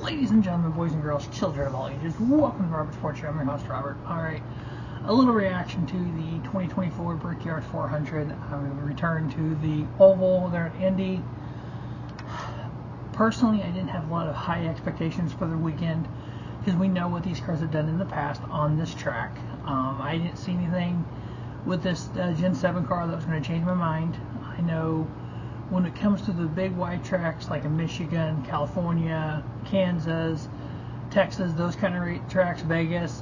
Ladies and gentlemen, boys and girls, children of all ages, welcome to Robert's Sports Show. I'm your host, Robert. Alright, a little reaction to the 2024 Brickyard 400. I'm return to the Oval there at Indy. Personally, I didn't have a lot of high expectations for the weekend because we know what these cars have done in the past on this track. I didn't see anything with this Gen 7 car that was going to change my mind. I know when it comes to the big wide tracks like in Michigan, California, Kansas, Texas, those kind of tracks, Vegas,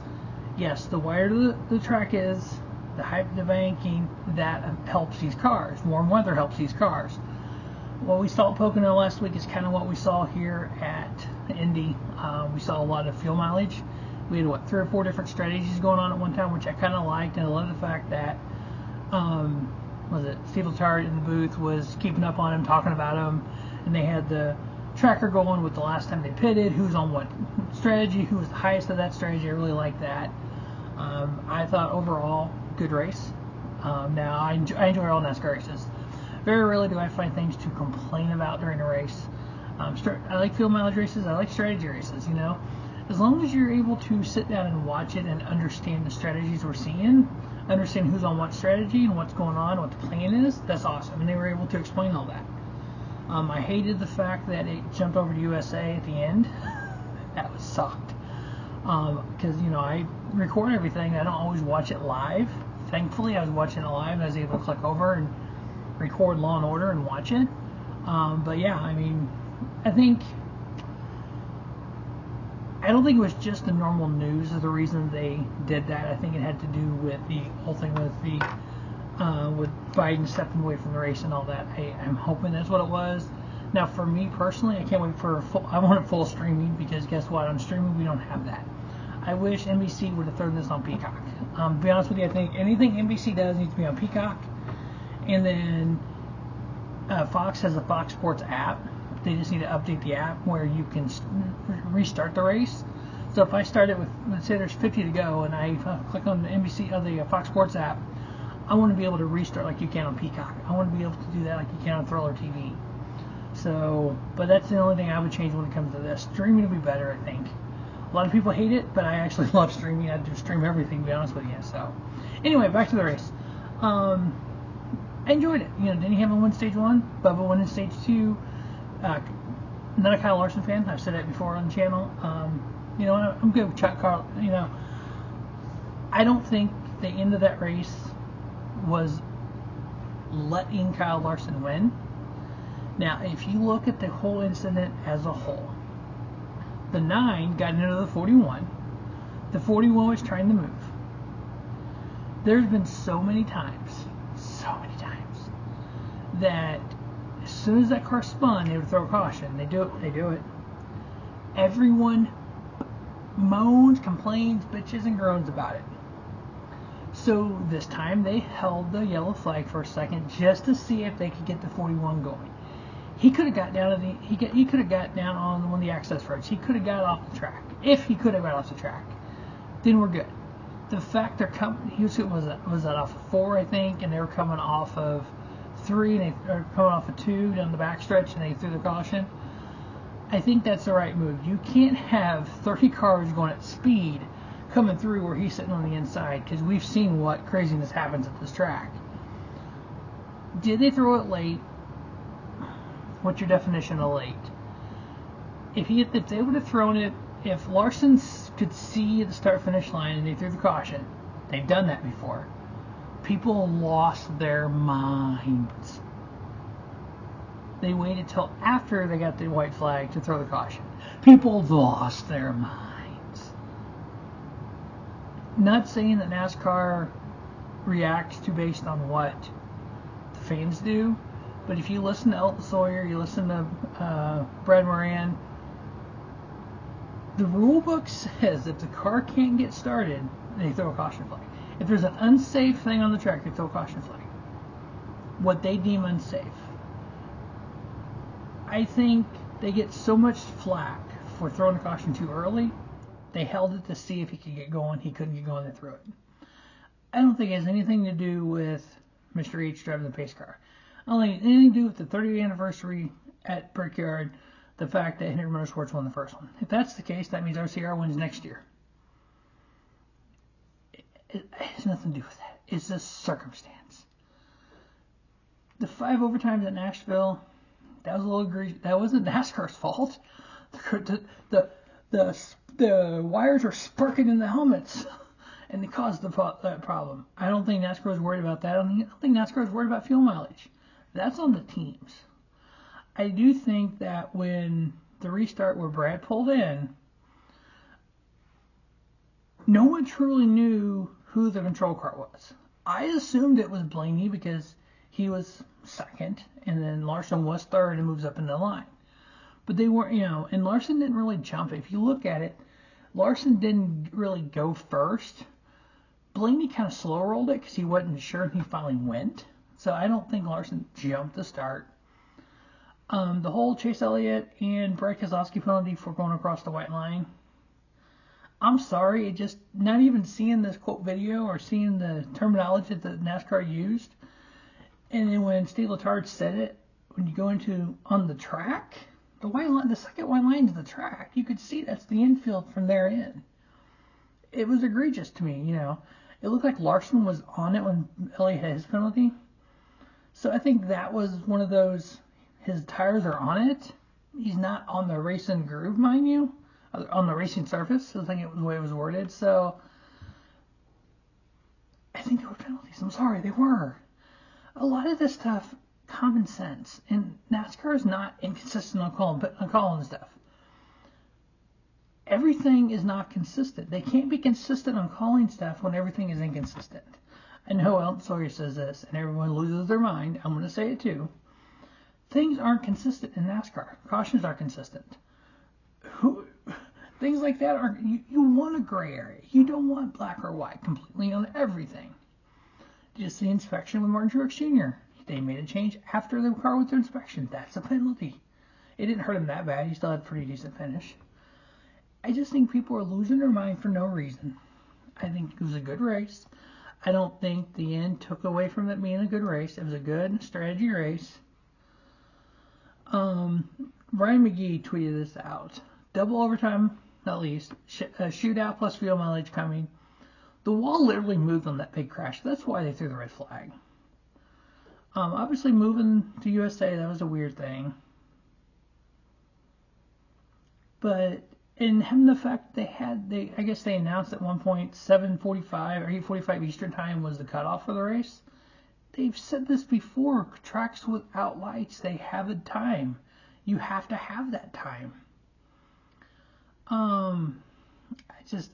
yes, the wider the track is, the higher the banking, that helps these cars. Warm weather helps these cars. What we saw at Pocono last week is kind of what we saw here at Indy. We saw a lot of fuel mileage. We had, 3 or 4 different strategies going on at one time, which I kind of liked, and I love the fact that Steve Letarte in the booth was keeping up on him, talking about him, and they had the tracker going with the last time they pitted, who's on what strategy, who was the highest of that strategy. I really like that. I thought overall, good race. Now, I enjoy all NASCAR races. Very rarely do I find things to complain about during a race. I like field mileage races. I like strategy races, you know. As long as you're able to sit down and watch it and understand the strategies we're seeing, understand who's on what strategy and what's going on, what the plan is, that's awesome. And they were able to explain all that. I hated the fact that it jumped over to USA at the end. That was sucked. Because, you know, I record everything. I don't always watch it live. Thankfully, I was watching it live and I was able to click over and record Law and Order and watch it. But yeah, I mean, I don't think it was just the normal news is the reason they did that. I think it had to do with the whole thing with with Biden stepping away from the race and all that. I'm hoping that's what it was. Now, for me personally, I can't wait for I want it full streaming because guess what? On streaming, we don't have that. I wish NBC would have thrown this on Peacock. To be honest with you, I think anything NBC does needs to be on Peacock. And then Fox has a Fox Sports app. They just need to update the app where you can restart the race. So if I start it with, let's say there's 50 to go, and I click on the NBC or the Fox Sports app, I want to be able to restart like you can on Peacock. I want to be able to do that like you can on Thriller TV. So, but that's the only thing I would change when it comes to this. Streaming would be better, I think. A lot of people hate it, but I actually love streaming. I do stream everything, to be honest with you. So, anyway, back to the race. I enjoyed it. You know, Denny Hamlin won stage 1, Bubba won in stage 2. Not a Kyle Larson fan. I've said that before on the channel. You know, I'm good with Chuck Carl. You know, I don't think the end of that race was letting Kyle Larson win. Now, if you look at the whole incident as a whole, the 9 got into the 41. The 41 was trying to move. There's been so many times that as soon as that car spun, they would throw a caution. They do it. Everyone moans, complains, bitches, and groans about it. So this time they held the yellow flag for a second just to see if they could get the 41 going. He could have got down to he could have got down on one of the access roads. He could have got off the track. If he could have got off the track, then we're good. The fact they're coming, was that off of 4, I think, and they were coming off of 3, and they are coming off of 2 down the backstretch, and they threw the caution. I think that's the right move. You can't have 30 cars going at speed coming through where he's sitting on the inside, because we've seen what craziness happens at this track. Did they throw it late? What's your definition of late? If they would have thrown it, if Larson could see the start-finish line and they threw the caution, they've done that before. People lost their minds. They waited till after they got the white flag to throw the caution. People lost their minds. Not saying that NASCAR reacts to based on what the fans do, but if you listen to Elton Sawyer, you listen to Brad Moran, the rule book says if the car can't get started, they throw a caution flag. If there's an unsafe thing on the track, they throw a caution flag. What they deem unsafe. I think they get so much flack for throwing a caution too early. They held it to see if he could get going. He couldn't get going, they threw it. I don't think it has anything to do with Mr. H driving the pace car. I don't think it has anything to do with the 30th anniversary at Brickyard, the fact that Hendrick Motorsports won the first one. If that's the case, that means RCR wins next year. It has nothing to do with that. It's just circumstance. The 5 overtimes at Nashville, that was a little egregious. That wasn't NASCAR's fault. The wires were sparking in the helmets, and they caused that problem. I don't think NASCAR was worried about that. I don't think NASCAR was worried about fuel mileage. That's on the teams. I do think that when the restart where Brad pulled in, no one truly knew who the control car was. I assumed it was Blaney because he was second, and then Larson was third and moves up in the line. But they weren't, and Larson didn't really jump. If you look at it, Larson didn't really go first. Blaney kind of slow rolled it because he wasn't sure, and he finally went. So I don't think Larson jumped the start. The whole Chase Elliott and Brad Keselowski penalty for going across the white line, I'm sorry, it just, not even seeing this quote video or seeing the terminology that NASCAR used, and then when Steve Letarte said it, when you go on the track, the white line, the second white line is the track. You could see that's the infield from there in. It was egregious to me, It looked like Larson was on it when Elliott had his penalty. So I think that was one of those, his tires are on it. He's not on the racing groove, mind you, on the racing surface. I think it was the way it was worded. So I think there were penalties. I'm sorry, they were. A lot of this stuff, common sense. And NASCAR is not inconsistent on calling stuff. Everything is not consistent. They can't be consistent on calling stuff when everything is inconsistent. I know Elton Sawyer says this, and everyone loses their mind. I'm going to say it too. Things aren't consistent in NASCAR. Cautions are consistent. Things like that aren't. You want a gray area. You don't want black or white completely on everything. Just the inspection with Martin Truex Jr. They made a change after the car went through inspection. That's a penalty. It didn't hurt him that bad. He still had a pretty decent finish. I just think people are losing their mind for no reason. I think it was a good race. I don't think the end took away from it being a good race. It was a good strategy race. Ryan McGee tweeted this out. Double overtime, at least. Shootout plus fuel mileage coming. The wall literally moved on that big crash. That's why they threw the red flag. Obviously moving to USA, that was a weird thing. But in having the fact I guess they announced at one point 7:45 or 8:45 Eastern time was the cutoff for the race. They've said this before. Tracks without lights, they have a time. You have to have that time. I just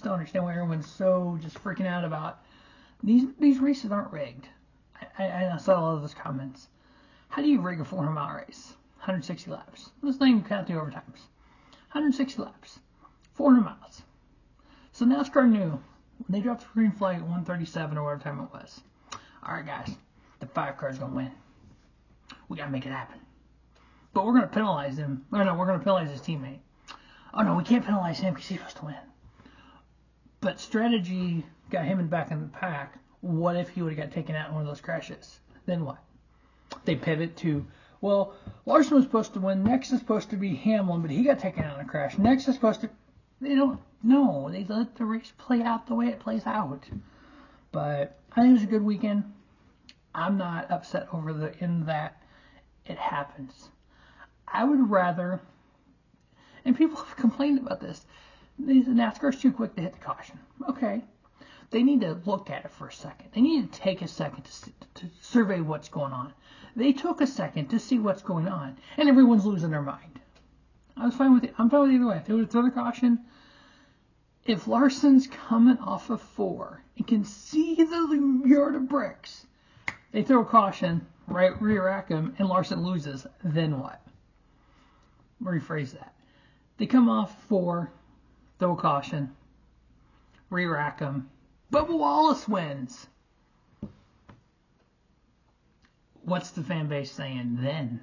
don't understand why everyone's so just freaking out about these races aren't rigged. I saw a lot of those comments. How do you rig a 400-mile race? 160 laps. Let's not even count the overtimes. 160 laps. 400 miles. So NASCAR knew when they dropped the green flag at 137 or whatever time it was. All right, guys, the 5 car's going to win. We got to make it happen. But we're going to penalize him. Or no, we're going to penalize his teammate. Oh, no, we can't penalize him because he's supposed to win. But strategy got him back in the pack. What if he would have got taken out in one of those crashes? Then what? They pivot to, well, Larson was supposed to win. Next is supposed to be Hamlin, but he got taken out in a crash. Next is supposed to... They don't know. They let the race play out the way it plays out. But I think it was a good weekend. I'm not upset over that it happens. I would rather... And people have complained about this. The NASCAR's too quick to hit the caution. Okay. They need to look at it for a second. They need to take a second to survey what's going on. They took a second to see what's going on, and everyone's losing their mind. I was fine with it. I'm fine with either way. If they would throw the caution, if Larson's coming off of 4 and can see the yard of bricks, they throw a caution, right, rear-rack him, and Larson loses, then what? Rephrase that. They come off 4, throw a caution, re-rack him. Bubba Wallace wins. What's the fan base saying then?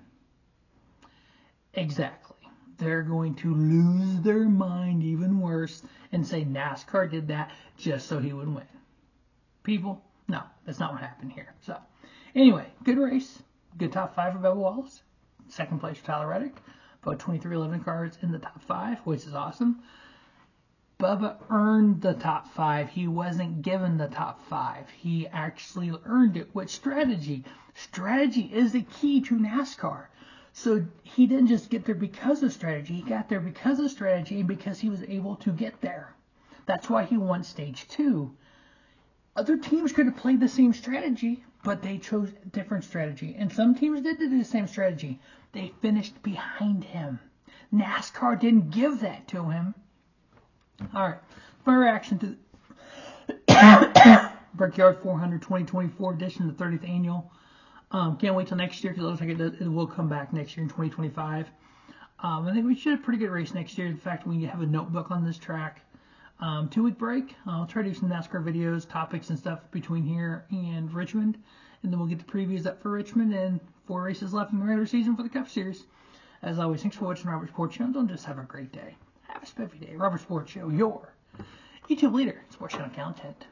Exactly. They're going to lose their mind even worse and say NASCAR did that just so he would win. People, no, that's not what happened here. So, anyway, good race. Good top 5 for Bubba Wallace. Second place for Tyler Reddick. About 2311 cars in the top 5, which is awesome. Bubba earned the top 5. He wasn't given the top 5. He actually earned it with strategy. Strategy is the key to NASCAR. So he didn't just get there because of strategy. He got there because of strategy and because he was able to get there. That's why he won stage 2. Other teams could have played the same strategy, but they chose a different strategy. And some teams did do the same strategy. They finished behind him. NASCAR didn't give that to him. All right, my reaction to the Brickyard 400 2024 edition, the 30th annual. Can't wait till next year because it looks like it will come back next year in 2025. I think we should have a pretty good race next year. In fact, we have a notebook on this track. 2-week break. I'll try to do some NASCAR videos, topics, and stuff between here and Richmond. And then we'll get the previews up for Richmond and 4 races left in the regular season for the Cup Series. As always, thanks for watching Robert Sports Channel. Don't just have a great day. Have a spiffy day. Robert Sports Show, your YouTube leader in sports channel content.